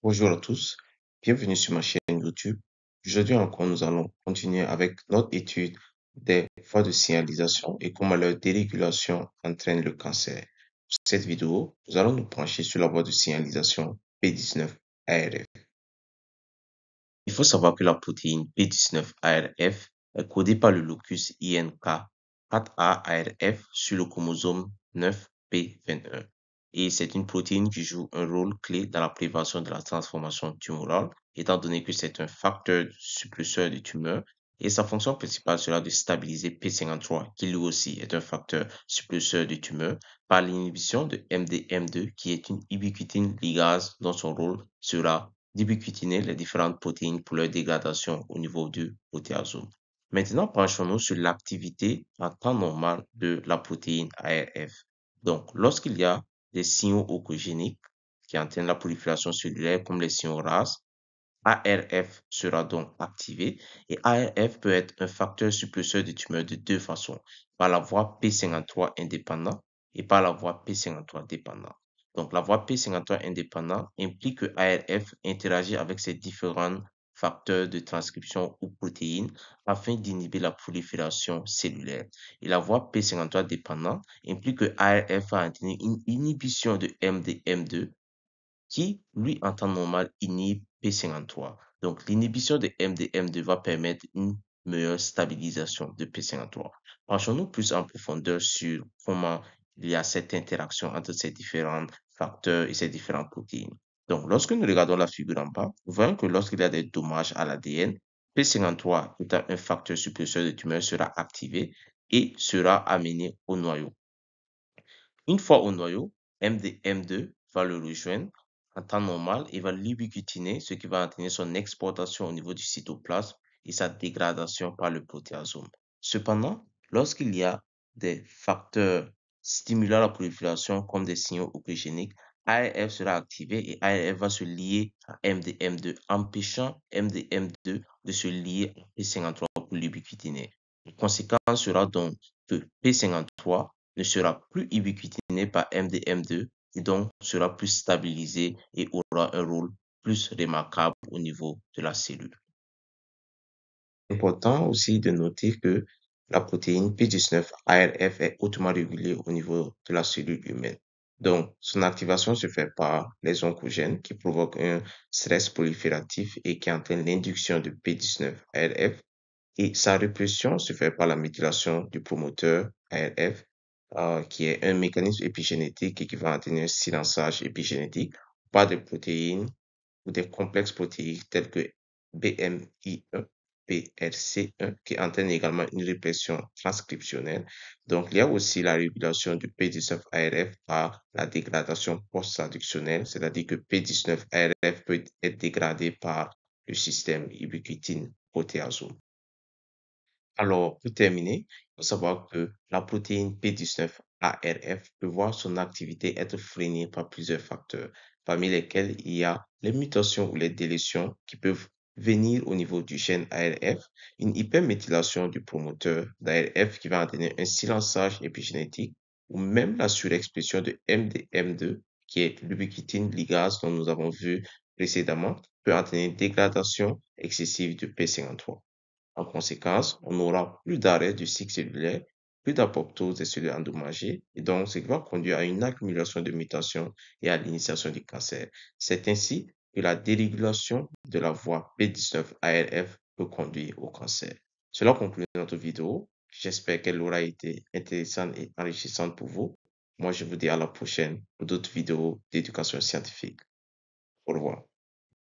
Bonjour à tous, bienvenue sur ma chaîne YouTube. Aujourd'hui encore, nous allons continuer avec notre étude des voies de signalisation et comment leur dérégulation entraîne le cancer. Pour cette vidéo, nous allons nous pencher sur la voie de signalisation P19-ARF. Il faut savoir que la protéine P19-ARF est codée par le locus INK 4A-ARF sur le chromosome 9P21. Et c'est une protéine qui joue un rôle clé dans la prévention de la transformation tumorale, étant donné que c'est un facteur suppulseur de tumeur. Et sa fonction principale sera de stabiliser P53, qui lui aussi est un facteur suppulseur de tumeur, par l'inhibition de MDM2, qui est une ubiquitine ligase dont son rôle sera d'ubiquitiner les différentes protéines pour leur dégradation au niveau du protéasome. Maintenant, penchons-nous sur l'activité en temps normal de la protéine ARF. Donc, lorsqu'il y a des signaux oncogéniques qui entraînent la prolifération cellulaire comme les signaux RAS, ARF sera donc activé et ARF peut être un facteur suppulseur de tumeur de deux façons, par la voie P53 indépendant et par la voie P53 dépendant. Donc la voie P53 indépendant implique que ARF interagit avec ces différents facteurs de transcription ou protéines afin d'inhiber la prolifération cellulaire. Et la voie P53 dépendant implique que ARF va entraîner une inhibition de MDM2 qui, lui, en temps normal, inhibe P53. Donc, l'inhibition de MDM2 va permettre une meilleure stabilisation de P53. Penchons-nous plus en profondeur sur comment il y a cette interaction entre ces différents facteurs et ces différentes protéines. Donc, lorsque nous regardons la figure en bas, nous voyons que lorsqu'il y a des dommages à l'ADN, P53 étant un facteur suppulseur de tumeur sera activé et sera amené au noyau. Une fois au noyau, MDM2 va le rejoindre en temps normal et va l'ubiquitiner, ce qui va entraîner son exportation au niveau du cytoplasme et sa dégradation par le protéasome. Cependant, lorsqu'il y a des facteurs stimulant la prolifération comme des signaux oncogéniques, ARF sera activé et ARF va se lier à MDM2, empêchant MDM2 de se lier à P53 pour l'ubiquitiner. La conséquence sera donc que P53 ne sera plus ubiquitiné par MDM2 et donc sera plus stabilisé et aura un rôle plus remarquable au niveau de la cellule. Important aussi de noter que la protéine P19-ARF est hautement régulée au niveau de la cellule humaine. Donc, son activation se fait par les oncogènes qui provoquent un stress prolifératif et qui entraîne l'induction de P19-ARF. Et sa répression se fait par la méthylation du promoteur ARF, qui est un mécanisme épigénétique et qui va entraîner un silençage épigénétique par des protéines ou des complexes protéiques tels que BMI1, PRC1, qui entraînent également une répression transcriptionnelle. Donc, il y a aussi la régulation du P19-ARF par la dégradation post-traductionnelle, c'est-à-dire que P19-ARF peut être dégradé par le système ubiquitine protéasome. Alors, pour terminer, il faut savoir que la protéine P19-ARF peut voir son activité être freinée par plusieurs facteurs, parmi lesquels il y a les mutations ou les délétions qui peuvent venir au niveau du gène ARF, une hyperméthylation du promoteur d'ARF qui va entraîner un silençage épigénétique, ou même la surexpression de MDM2, qui est l'ubiquitine ligase dont nous avons vu précédemment, peut entraîner une dégradation excessive de P53. En conséquence, on n'aura plus d'arrêt du cycle cellulaire, plus d'apoptose des cellules endommagées, et donc ce qui va conduire à une accumulation de mutations et à l'initiation du cancer. C'est ainsi que la dérégulation de la voie P19-ARF peut conduire au cancer. Cela conclut notre vidéo. J'espère qu'elle aura été intéressante et enrichissante pour vous. Moi, je vous dis à la prochaine pour d'autres vidéos d'éducation scientifique. Au revoir.